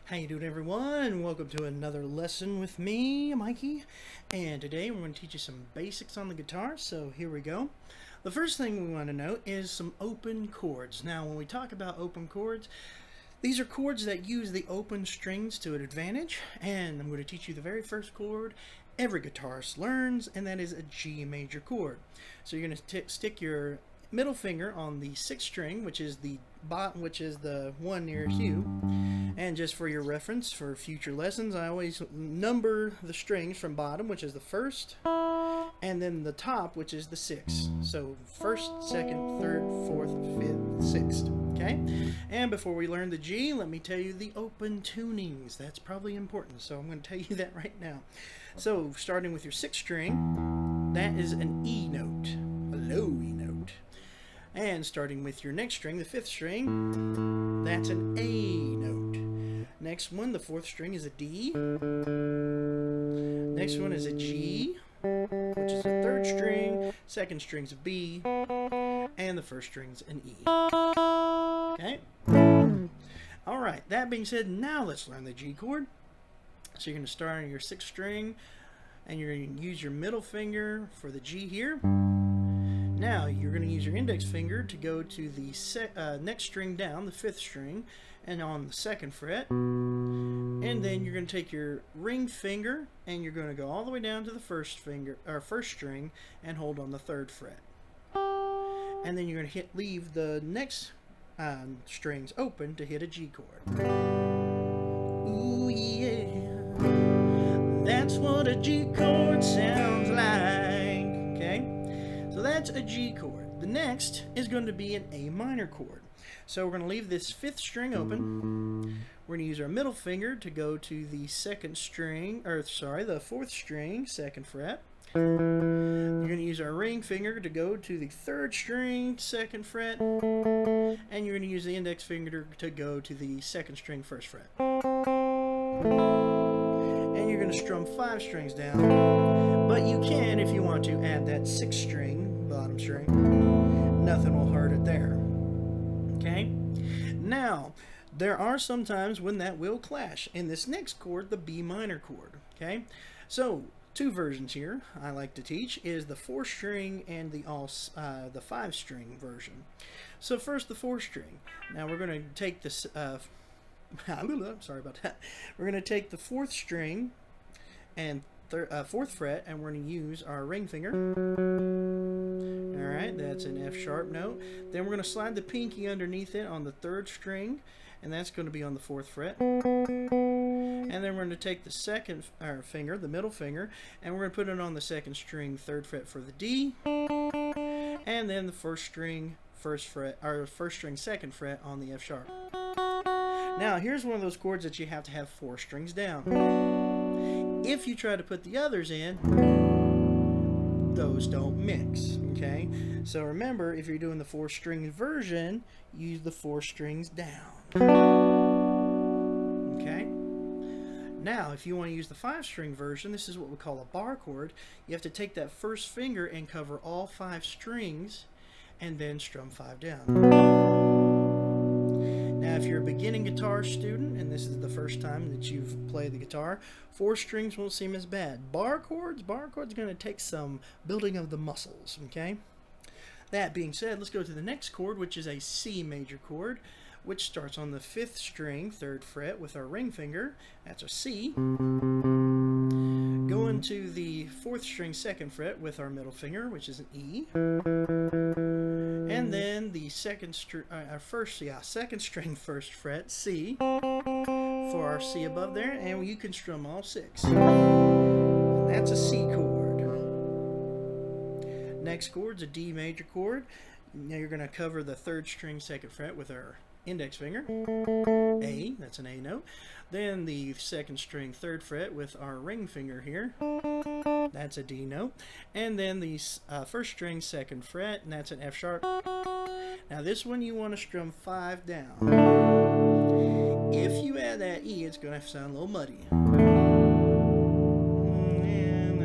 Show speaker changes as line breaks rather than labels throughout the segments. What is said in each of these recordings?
How you doing, everyone? Welcome to another lesson with me, Mikey. And today we're going to teach you some basics on the guitar. So here we go. The first thing we want to know is some open chords. Now, when we talk about open chords, these are chords that use the open strings to an advantage. And I'm going to teach you the very first chord every guitarist learns, and that is a G major chord. So you're going to stick your middle finger on the sixth string, which is the one nearest you. And just for your reference for future lessons, I always number the strings from bottom, which is the first, and then the top, which is the sixth. So first, second, third, fourth, fifth, sixth. Okay? And before we learn the G, let me tell you the open tunings. That's probably important, so I'm going to tell you that right now. So starting with your sixth string, that is an E note, a low E note. And starting with your next string, the fifth string, that's an A note. Next one, the fourth string, is a D. Next one is a G, which is the third string. Second string's a B, and the first string's an E. Okay? Alright, that being said, now let's learn the G chord. So you're going to start on your sixth string, and you're going to use your middle finger for the G here. Now you're going to use your index finger to go to the next string down, the fifth string, and on the second fret. And then you're going to take your ring finger and you're going to go all the way down to the first string and hold on the third fret. And then you're going to leave the next strings open to hit a G chord. Ooh yeah, that's what a G chord sounds like. Okay? So that's a G chord. The next is going to be an A minor chord. So we're going to leave this fifth string open. We're going to use our middle finger to go to the the fourth string, second fret. You're going to use our ring finger to go to the third string, second fret. And you're going to use the index finger to go to the second string, first fret. And you're going to strum 5 strings down. But you can, if you want to, add that sixth string, bottom string. Nothing will hurt it there. Okay? Now, there are some times when that will clash. In this next chord, the B minor chord. Okay? So, two versions here I like to teach is the 4 string and the 5 string version. So first the 4 string. Now we're going to take this sorry about that. We're going to take the 4th string and 4th fret, and we're going to use our ring finger. Alright, that's an F sharp note. Then we're going to slide the pinky underneath it on the 3rd string, and that's going to be on the 4th fret. And then we're going to take the second finger, the middle finger, and we're going to put it on the 2nd string, 3rd fret for the D, and then the 1st string, 1st fret, or 1st string, 2nd fret on the F sharp. Now, here's one of those chords that you have to have 4 strings down. If you try to put the others in, those don't mix, okay? So remember, if you're doing the 4 string version, use the 4 strings down. Okay? Now, if you want to use the 5 string version, this is what we call a bar chord. You have to take that first finger and cover all 5 strings, and then strum 5 down. Now, if you're a beginning guitar student, and this is the first time that you've played the guitar, 4 strings won't seem as bad. Bar chords are going to take some building of the muscles, okay? That being said, let's go to the next chord, which is a C major chord, which starts on the 5th string, 3rd fret with our ring finger. That's a C. Going to the 4th string, 2nd fret with our middle finger, which is an E. And then the 2nd string, 1st fret, C, for our C above there, and you can strum all 6. And that's a C chord. Next chord's a D major chord. Now you're going to cover the 3rd string, 2nd fret with our index finger, A, that's an A note. Then the 2nd string, 3rd fret with our ring finger here, that's a D note. And then the 1st string, 2nd fret, and that's an F sharp. Now this one you want to strum 5 down. If you add that E, it's going to sound a little muddy. And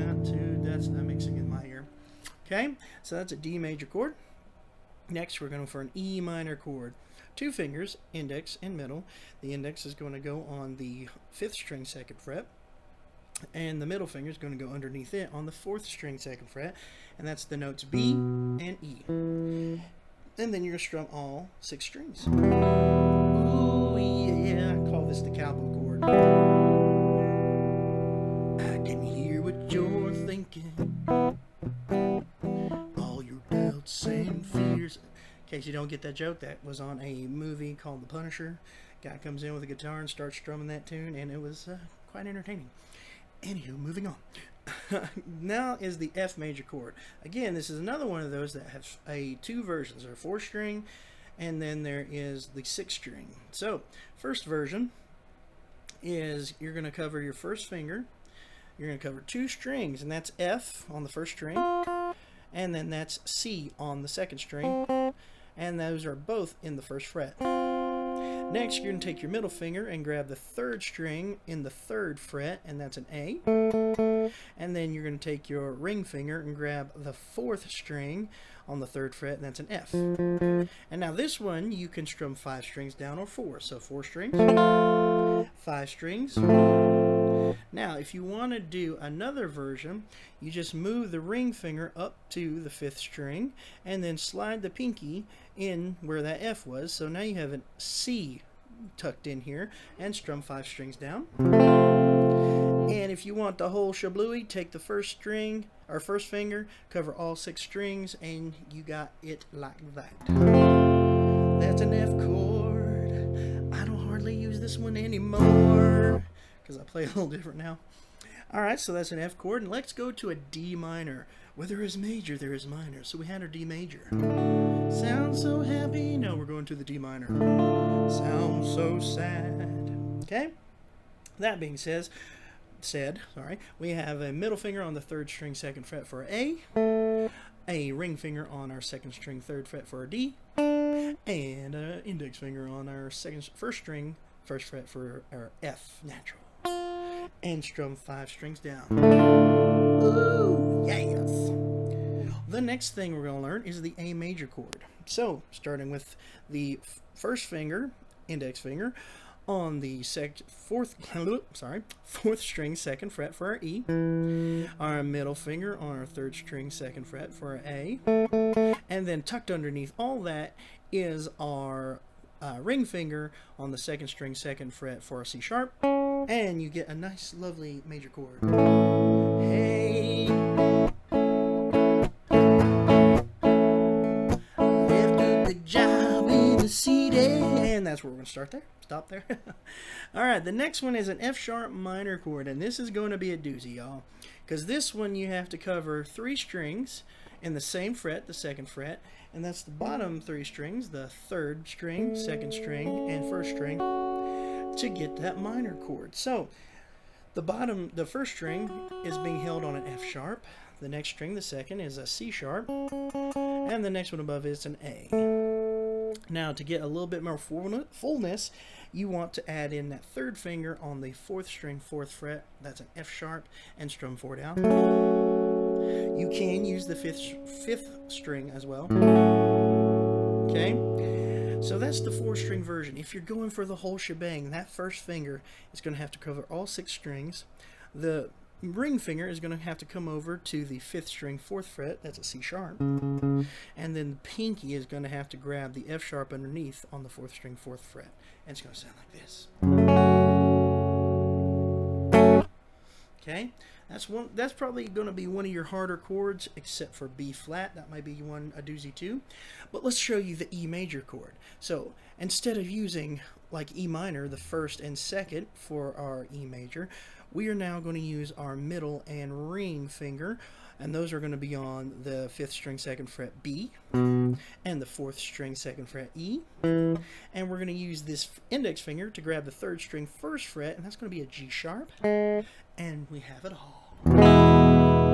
that's not mixing in my ear. Okay, so that's a D major chord. Next we're going for an E minor chord. two fingers, index and middle. The index is going to go on the 5th string 2nd fret, and the middle finger is going to go underneath it on the 4th string 2nd fret, and that's the notes B and E. And then you're going to strum all 6 strings. Ooh, yeah, I call this the cowboy chord. I can hear what you're thinking, all your doubts and fears. In case you don't get that joke, that was on a movie called The Punisher. Guy comes in with a guitar and starts strumming that tune, and it was quite entertaining. Anywho, moving on. Now is the F major chord. Again, this is another one of those that have two versions. There's a 4 string, and then there is the 6 string. So, first version is you're going to cover your first finger. You're going to cover 2 strings, and that's F on the 1st string, and then that's C on the 2nd string, and those are both in the 1st fret. Next, you're going to take your middle finger and grab the 3rd string in the 3rd fret, and that's an A. And then you're going to take your ring finger and grab the 4th string on the 3rd fret, and that's an F. And now this one, you can strum 5 strings down or 4. So 4 strings, 5 strings. Now, if you want to do another version, you just move the ring finger up to the 5th string and then slide the pinky in where that F was. So now you have a C tucked in here, and strum 5 strings down. And if you want the whole shablooey, take the 1st string or 1st finger, cover all 6 strings, and you got it like that. That's an F chord. I don't hardly use this one anymore because I play a little different now. Alright, so that's an F chord, and let's go to a D minor. Where there is major, there is minor. So we had our D major. Sounds so happy. No, we're going to the D minor. Sounds so sad. Okay? That being said, we have a middle finger on the 3rd string 2nd fret for A ring finger on our 2nd string 3rd fret for a D, and an index finger on our 1st string 1st fret for our F natural, and strum 5 strings down. Ooh, yes! The next thing we're going to learn is the A major chord. So, starting with the 1st finger, index finger, on the 4th string 2nd fret for our E, our middle finger on our 3rd string 2nd fret for our A, and then tucked underneath all that is our ring finger on the 2nd string 2nd fret for a C sharp, and you get a nice lovely major chord. Hey, left a big job in the city, and that's where we're going to start there. Stop there. Alright, the next one is an F sharp minor chord, and this is going to be a doozy, y'all, because this one you have to cover 3 strings in the same fret, the 2nd fret, and that's the bottom 3 strings, the 3rd string, 2nd string, and 1st string, to get that minor chord. So the 1st string is being held on an F sharp, the next string, the 2nd, is a C sharp, and the next one above is an A. Now, to get a little bit more fullness, you want to add in that 3rd finger on the 4th string 4th fret, that's an F sharp, and strum 4 down. You can use the 5th string as well. Okay, so that's the 4-string version. If you're going for the whole shebang, that 1st finger is going to have to cover all 6 strings. The ring finger is going to have to come over to the 5th string 4th fret, that's a C sharp, and then the pinky is going to have to grab the F sharp underneath on the 4th string 4th fret, and it's going to sound like this. Okay, that's probably going to be one of your harder chords, except for B flat. That might be a doozy too. But let's show you the E major chord. So instead of using like E minor, the 1st and 2nd for our E major, we are now going to use our middle and ring finger, and those are going to be on the 5th string 2nd fret B and the 4th string 2nd fret E, and we're going to use this index finger to grab the 3rd string 1st fret, and that's going to be a G sharp, and we have it all.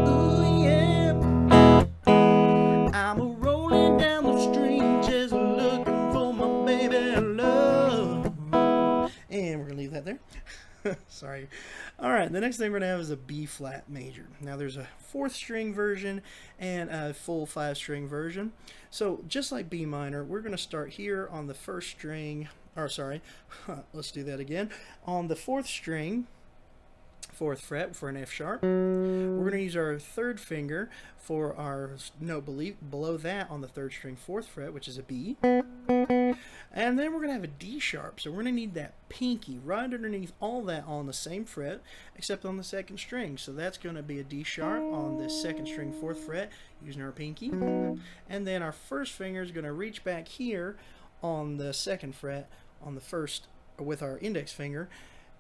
Ooh, yeah. I'm a rolling down the street just looking for my baby love, and we're going to leave that there. Sorry. All right, the next thing we're going to have is a B flat major. Now there's a 4th string version and a full 5-string version. So just like B minor, we're going to start here on the 1st string, or sorry, let's do that again. On the 4th string, 4th fret for an F sharp. We're going to use our 3rd finger for our note below that on the 3rd string, 4th fret, which is a B. And then we're going to have a D sharp. So we're going to need that pinky right underneath all that on the same fret, except on the 2nd string. So that's going to be a D sharp on the 2nd string, 4th fret, using our pinky. And then our 1st finger is going to reach back here on the 2nd fret on the 1st with our index finger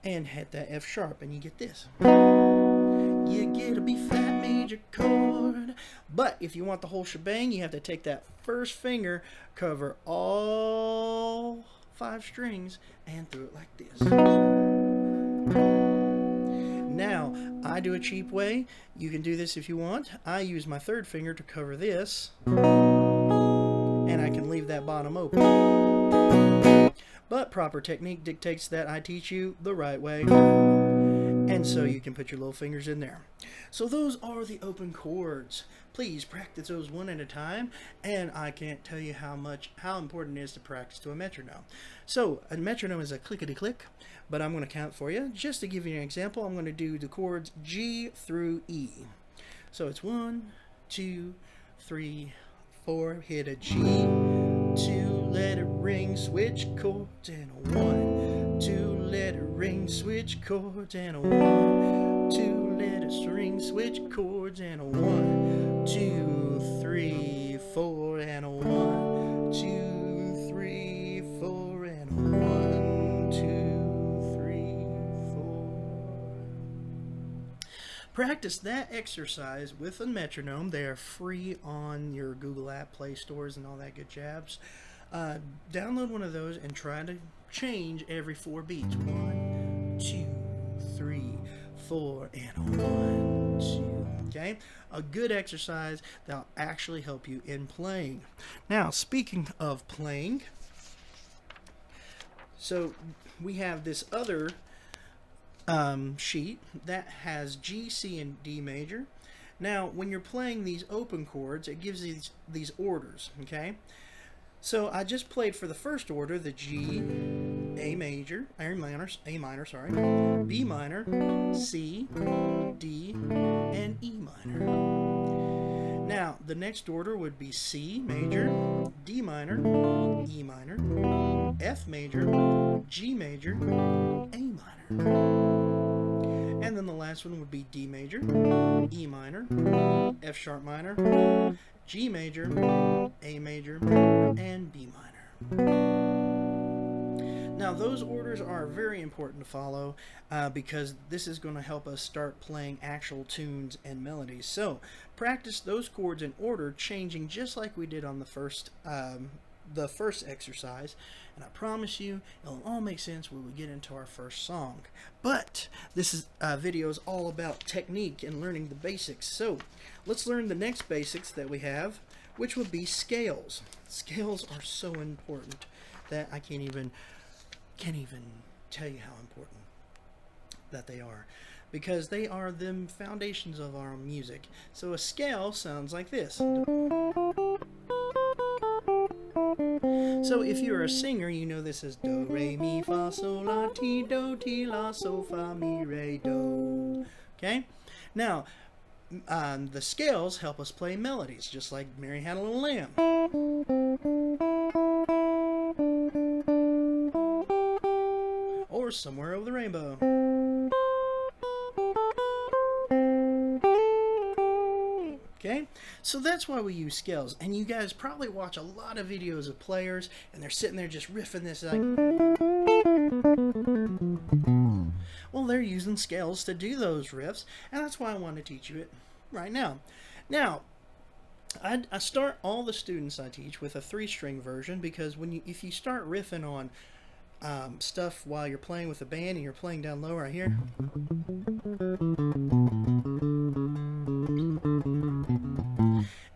and hit that F sharp, and you get this. You get a B flat major chord. But if you want the whole shebang, you have to take that 1st finger, cover all 5 strings, and throw it like this. Now, I do a cheap way. You can do this if you want. I use my 3rd finger to cover this, and I can leave that bottom open. But proper technique dictates that I teach you the right way. And so you can put your little fingers in there. So those are the open chords. Please practice those one at a time. And I can't tell you how important it is to practice to a metronome. So a metronome is a clickety-click, but I'm going to count for you. Just to give you an example, I'm going to do the chords G through E. So it's 1, 2, 3, 4. Hit a G, 2, let it ring, switch chords, and a 1, 2, let it ring, switch chords, and a 1, 2, let it ring, switch chords, and a 1, 2, 3, 4, and a 1, 2, 3, 4, and a 1, 2, 3, 4. Practice that exercise with a metronome. They are free on your Google app, Play stores, and all that good jabs. Download one of those and try to change every 4 beats. 1, 2, 3, 4, and 1, 2. Okay? A good exercise that'll actually help you in playing. Now, speaking of playing, so we have this other sheet that has G, C, and D major. Now, when you're playing these open chords, it gives these orders, okay? So I just played for the first order the G, A major, A minor, sorry, B minor, C, D, and E minor. Now the next order would be C major, D minor, E minor, F major, G major, A minor. And then the last one would be D major, E minor, F sharp minor, G major, A major, and B minor. Now those orders are very important to follow because this is going to help us start playing actual tunes and melodies. So practice those chords in order, changing just like we did on the first exercise, and I promise you it'll all make sense when we get into our first song. But this video is all about technique and learning the basics. So let's learn the next basics that we have, which would be scales. Scales are so important that I can't even tell you how important that they are, because they are the foundations of our music. So a scale sounds like this. So if you're a singer, you know this is do, re, mi, fa, sol, la, ti, do, ti, la, so, fa, mi, re, do. Okay? Now, the scales help us play melodies, just like Mary Had a Little Lamb. Or Somewhere Over the Rainbow. Okay, so that's why we use scales. And you guys probably watch a lot of videos of players and they're sitting there just riffing this like, well, they're using scales to do those riffs, and that's why I want to teach you it right now. Now, I start all the students I teach with a 3-string version, because if you start riffing on stuff while you're playing with a band and you're playing down low right here,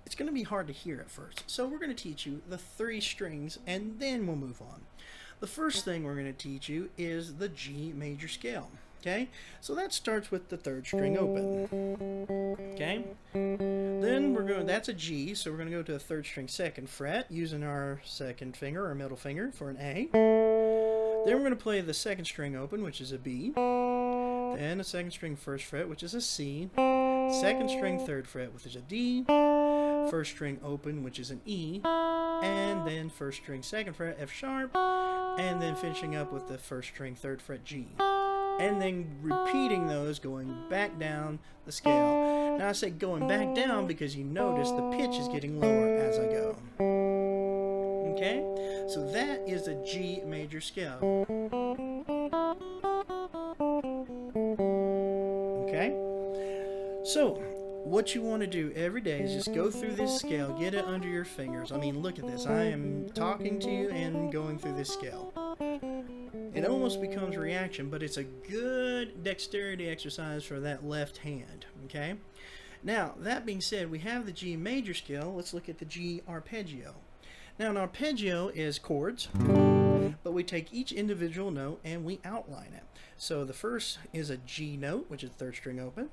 it's going to be hard to hear at first. So we're going to teach you the 3 strings and then we'll move on. The first thing we're going to teach you is the G major scale. Okay, so that starts with the third string open. Okay, then that's a G, so we're going to go to the third string second fret using our second finger or middle finger for an A. Then we're going to play the second string open, which is a B. Then a second string first fret, which is a C. Second string third fret, which is a D. First string open, which is an E. And then first string second fret, F sharp. And then finishing up with the first string third fret, G. And then repeating those, going back down the scale. Now I say going back down because you notice the pitch is getting lower as I go. Okay? So that is a G major scale. Okay? So, what you want to do every day is just go through this scale, get it under your fingers. I mean, look at this. I am talking to you and going through this scale. It almost becomes reaction, but it's a good dexterity exercise for that left hand. Okay? Now, that being said, we have the G major scale. Let's look at the G arpeggio. Now, an arpeggio is chords, but we take each individual note and we outline it. So the first is a G note, which is third string open.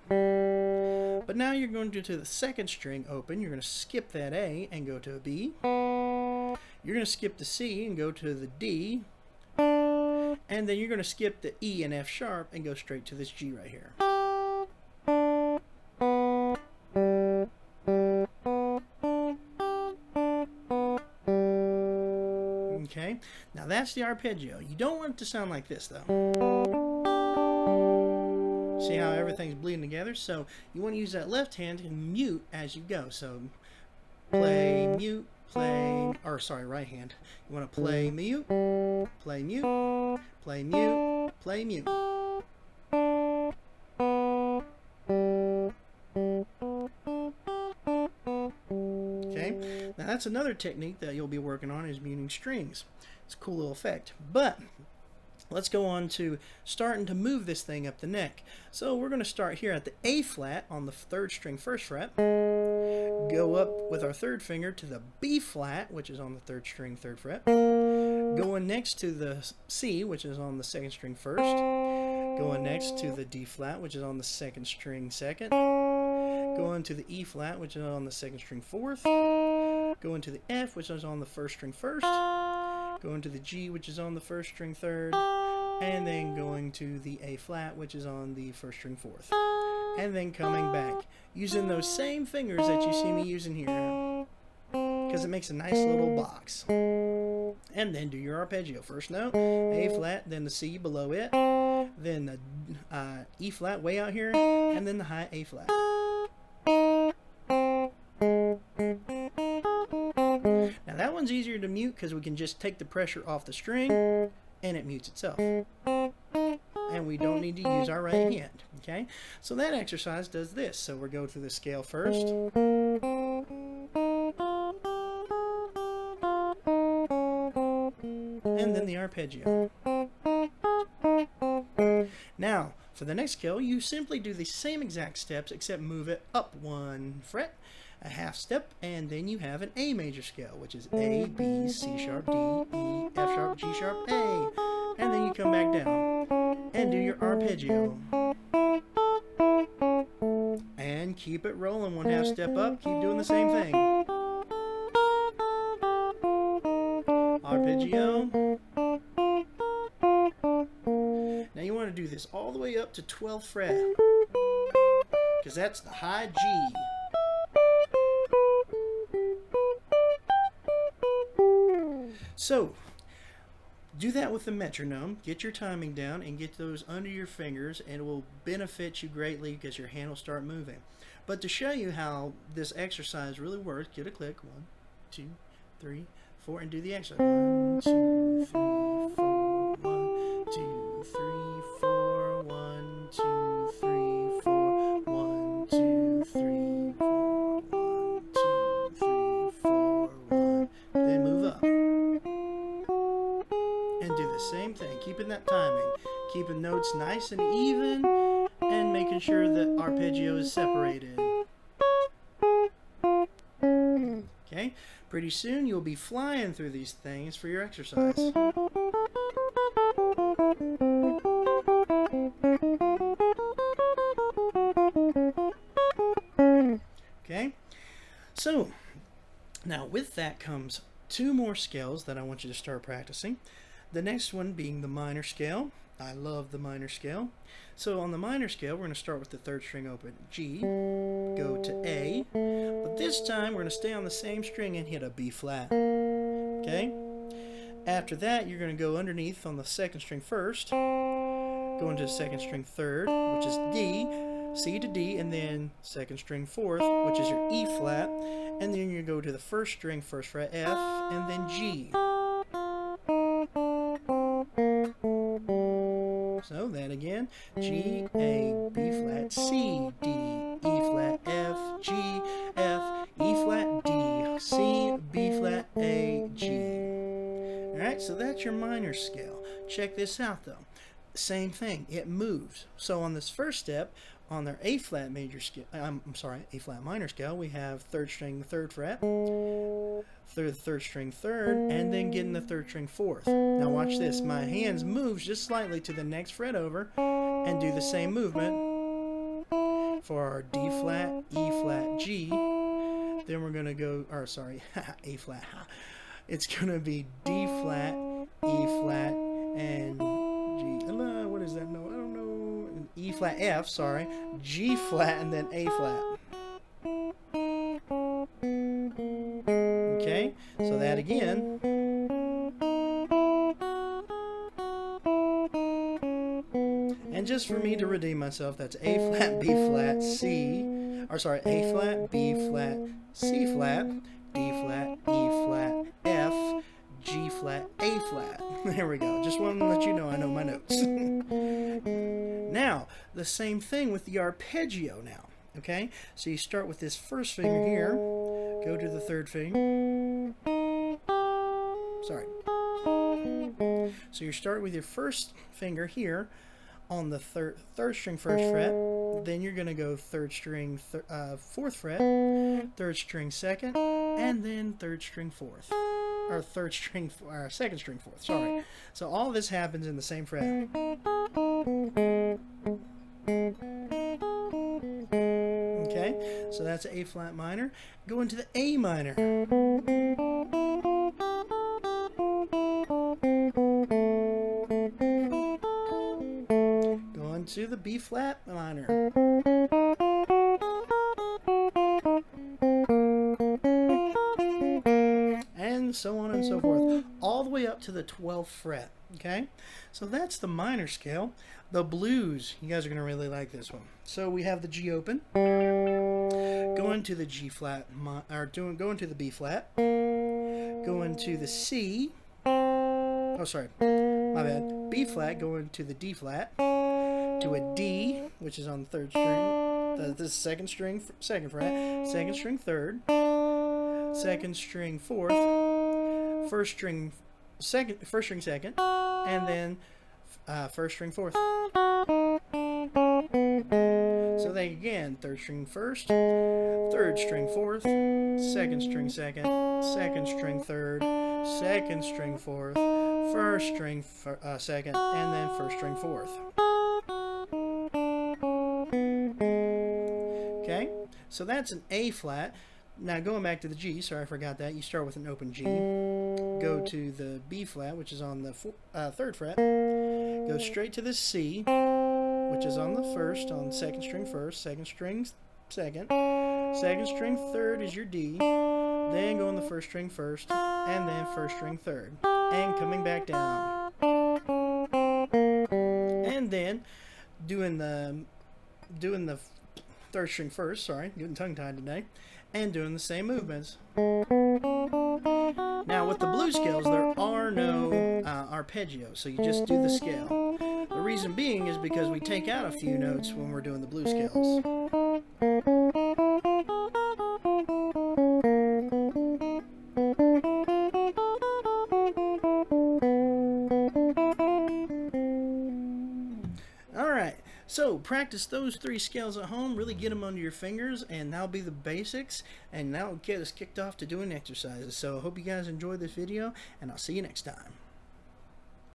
But now you're going to do the second string open. You're going to skip that A and go to a B. You're going to skip the C and go to the D. And then you're going to skip the E and F sharp and go straight to this G right here. Okay, now that's the arpeggio. You don't want it to sound like this though. See how everything's bleeding together? So you want to use that left hand to mute as you go. So play, mute, play, or sorry, right hand. You want to play, mute, play, mute, play, mute, play, mute. Okay, now that's another technique that you'll be working on is muting strings. It's a cool little effect. But let's go on to starting to move this thing up the neck. So we're going to start here at the A flat on the third string first fret. Go up with our third finger to the B flat, which is on the third string third fret. Going next to the C, which is on the second string first. Going next to the D flat, which is on the second string second. Going to the E flat, which is on the second string fourth. Going to the F, which is on the first string first. Going to the G, which is on the first string third. And then going to the A flat, which is on the first string fourth. And then coming back using those same fingers that you see me using here, because it makes a nice little box. And then do your arpeggio. First note, A flat, then the C below it, then the E flat way out here, and then the high A flat. Now that one's easier to mute because we can just take the pressure off the string and it mutes itself. And we don't need to use our right hand. Okay? So that exercise does this. So we'll go through the scale first. And then the arpeggio. Now, for the next scale, you simply do the same exact steps except move it up one fret, a half step, and then you have an A major scale, which is A, B, C sharp, D, E, F sharp, G sharp, A. And then you come back down and do your arpeggio. And keep it rolling. One half step up, keep doing the same thing. Arpeggio. Now you want to do this all the way up to 12th fret, because that's the high G. So, do that with the metronome. Get your timing down and get those under your fingers, and it will benefit you greatly because your hand will start moving. But to show you how this exercise really works, get a click. 1, 2, 3, 4, and do the exercise. 1, 2, 3, 4. 1, 2, 3, 4. 1, 2, 3, 4. 1, 2, 3, 4. 1, 2, 3, 4. 1. Then move up. And do the same thing, keeping that timing, keeping notes nice and even, and making sure that arpeggio is separated. Okay, pretty soon you'll be flying through these things for your exercise. So now with that comes two more scales that I want you to start practicing. The next one being the minor scale. I love the minor scale. So on the minor scale, we're going to start with the third string open G, go to A, but this time we're going to stay on the same string and hit a B flat. Okay? After that, you're going to go underneath on the second string first, go into the second string third, which is D, C to D, and then second string fourth, which is your E flat, and then you go to the first string, first fret F, and then G. So that again, G, A, B flat, C, D, E flat, F, G, F, E flat, D, C, B flat, A, G. Alright, so that's your minor scale. Check this out though. Same thing, it moves. So on this first step, on their A flat major scale, A flat minor scale, we have third string, third fret, third string third, and then getting the third string fourth. Now watch this, my hands move just slightly to the next fret over and do the same movement for our D flat, E flat, G. Then we're going to go, A flat, it's going to be D flat, E flat, and G. What is that? No, I don't know. E flat, F, sorry. G flat, and then A flat. Okay, so that again. And just for me to redeem myself, that's A flat, B flat, A flat, B flat, C flat, D flat, E flat, F, G flat, A flat. There we go. Just wanted to let you know I know my notes. Now, the same thing with the arpeggio now. Okay? So you start with this first finger here, go to the third finger. Sorry. So you start with your first finger here on the third string first fret, then you're going to go third string fourth fret, third string second, and then third string fourth. Or second string fourth, sorry. So all this happens in the same fret. Okay, so that's A flat minor. Go into the A minor. Go into the B flat minor. And so on and so forth, all the way up to the 12th fret. Okay, so that's the minor scale. The blues, you guys are going to really like this one. So we have the G open, go into the G flat, go into the B flat, go into the C, my bad, B flat, go into the D flat, to a D, which is on the third string, the second string, second fret, second string third, second string fourth, first string second, and then first string fourth. So then again, third string first, third string fourth, second string second, second string third, second string fourth, first string second, and then first string fourth. Okay, so that's an A flat. Now going back to the G, sorry I forgot that, you start with an open G, go to the B flat, which is on the third fret, go straight to the C, which is on the first, on second string first, second string second, second string third is your D, then go on the first string first, and then first string third, and coming back down, and then doing the third string first, sorry, getting tongue-tied today, and doing the same movements. Now with the blues scales, there are no arpeggios, so you just do the scale. The reason being is because we take out a few notes when we're doing the blues scales. Alright, so practice those three scales at home, really get them under your fingers, and that'll be the basics, and that'll get us kicked off to doing exercises. So I hope you guys enjoyed this video, and I'll see you next time.